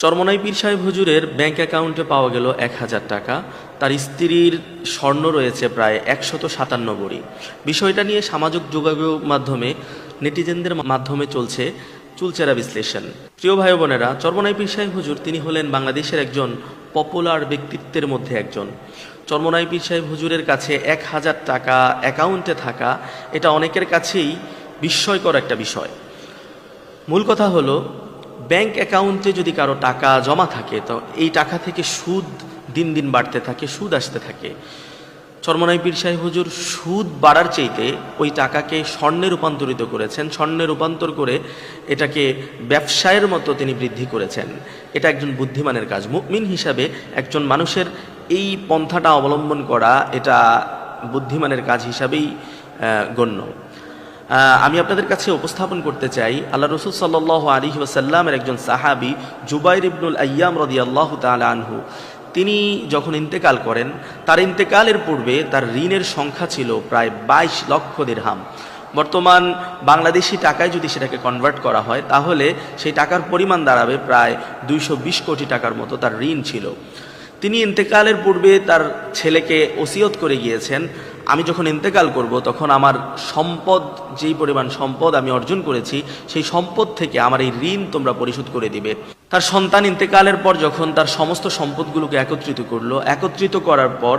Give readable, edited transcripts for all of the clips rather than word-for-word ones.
চরমোনাই পীর সাহেব হুজুরের ব্যাংক অ্যাকাউন্টে পাওয়া গেল ১,০০০ টাকা। তার স্ত্রীর স্বর্ণ রয়েছে প্রায় ১৫৭ ভরি। বিষয়টা নিয়ে সামাজিক যোগাযোগ মাধ্যমে নেটিজেনদের মাধ্যমে চলছে চুলচেরা বিশ্লেষণ। প্রিয় ভাই বোনেরা, চরমোনাই পীর সাহেব হুজুর তিনি হলেন বাংলাদেশের একজন পপুলার ব্যক্তিত্বের মধ্যে একজন। চরমোনাই পীর সাহেব হুজুরের কাছে ১,০০০ টাকা অ্যাকাউন্টে থাকা এটা অনেকের কাছেই বিস্ময়কর একটা বিষয়। মূল কথা হলো, ব্যাংক অ্যাকাউন্টে যদি কারো টাকা জমা থাকে তো এই টাকা থেকে সুদ দিন দিন বাড়তে থাকে, সুদ আসতে থাকে। চরমোনাই পীর সাহেব হুজুর সুদ বাড়ার চাইতে ওই টাকাকে স্বর্ণে রূপান্তরিত করেছেন, স্বর্ণে রূপান্তর করে এটাকে ব্যবসায়ের মতো তিনি বৃদ্ধি করেছেন। এটা একজন বুদ্ধিমানের কাজ। মুমিন হিসাবে একজন মানুষের এই পন্থাটা অবলম্বন করা এটা বুদ্ধিমানের কাজ হিসাবেই গণ্য। আমি আপনাদের কাছে উপস্থাপন করতে চাই আল্লাহ রসুল সাল্লাল্লাহু আলাইহি ওয়াসাল্লামের একজন সাহাবী জুবাইর ইবনুল আইয়াম রাদিয়াল্লাহু তাআলা আনহু। তিনি যখন ইন্তেকাল করেন, তার ইন্তেকালের পূর্বে তার ঋণের সংখ্যা ছিল প্রায় ২২ লক্ষ দিরহাম। বর্তমান বাংলাদেশি টাকায় যদি সেটাকে কনভার্ট করা হয় তাহলে সেই টাকার পরিমাণ দাঁড়াবে প্রায় ২২০ কোটি টাকার মতো তার ঋণ ছিল। তিনি ইন্তেকালের পূর্বে তার ছেলেকে ওসিয়ত করে গিয়েছেন, আমি যখন ইন্তেকাল করব তখন আমার সম্পদ, যেই পরিমাণ সম্পদ আমি অর্জন করেছি সেই সম্পদ থেকে আমার এই ঋণ তোমরা পরিশোধ করে দিবে। তার সন্তান ইন্তেকালের পর যখন তার সমস্ত সম্পদগুলোকে একত্রিত করলো, একত্রিত করার পর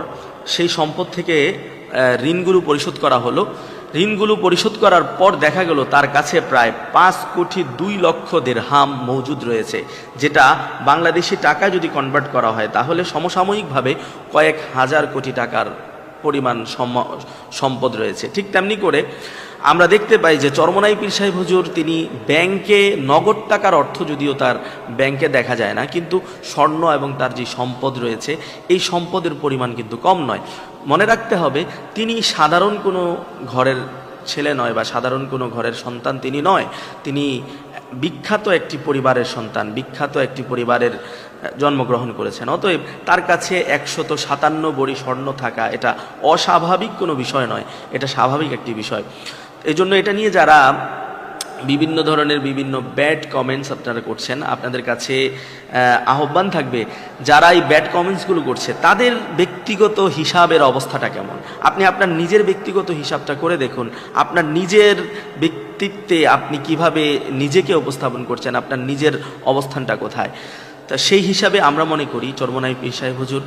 সেই সম্পদ থেকে ঋণগুলো পরিশোধ করা হলো। ঋণগুলো পরিশোধ করার পর দেখা গেল তার কাছে প্রায় ৫,২,০০,০০০ দিরহাম মজুদ রয়েছে, যেটা বাংলাদেশি টাকা যদি কনভার্ট করা হয় তাহলে সমসাময়িকভাবে কয়েক হাজার কোটি টাকার পরিমাণ সম্পদ রয়েছে। ঠিক তেমনি করে আমরা দেখতে পাই যে চরমোনাই পীর সাহেব হুজুর তিনি ব্যাংকে নগদ টাকার অর্থ যদিও তার ব্যাংকে দেখা যায় না, কিন্তু স্বর্ণ এবং তার যে সম্পদ রয়েছে এই সম্পদের পরিমাণ কিন্তু কম নয়। মনে রাখতে হবে, তিনি সাধারণ কোনো ঘরের ছেলে নয় বা সাধারণ কোনো ঘরের সন্তান তিনি নয়। তিনি বিখ্যাত একটি পরিবারের সন্তান, বিখ্যাত একটি পরিবারের জন্মগ্রহণ করেছেন। অতএব তার কাছে ১৫৭ ভরি স্বর্ণ থাকা এটা অস্বাভাবিক কোনো বিষয় নয়, এটা স্বাভাবিক একটি বিষয়। এই জন্য এটা নিয়ে যারা বিভিন্ন ধরনের বিভিন্ন ব্যাড কমেন্টস আপনারা করছেন, আপনাদের কাছে আহ্বান থাকবে যারা এই ব্যাড কমেন্টসগুলো করছে তাদের ব্যক্তিগত হিসাবের অবস্থাটা কেমন। আপনি আপনার নিজের ব্যক্তিগত হিসাবটা করে দেখুন, আপনার নিজের ব্যক্তিত্বে আপনি কিভাবে নিজেকে উপস্থাপন করছেন, আপনার নিজের অবস্থানটা কোথায়। তা সেই হিসাবে আমরা মনে করি চরমোনাই পীর সাহেব হুজুর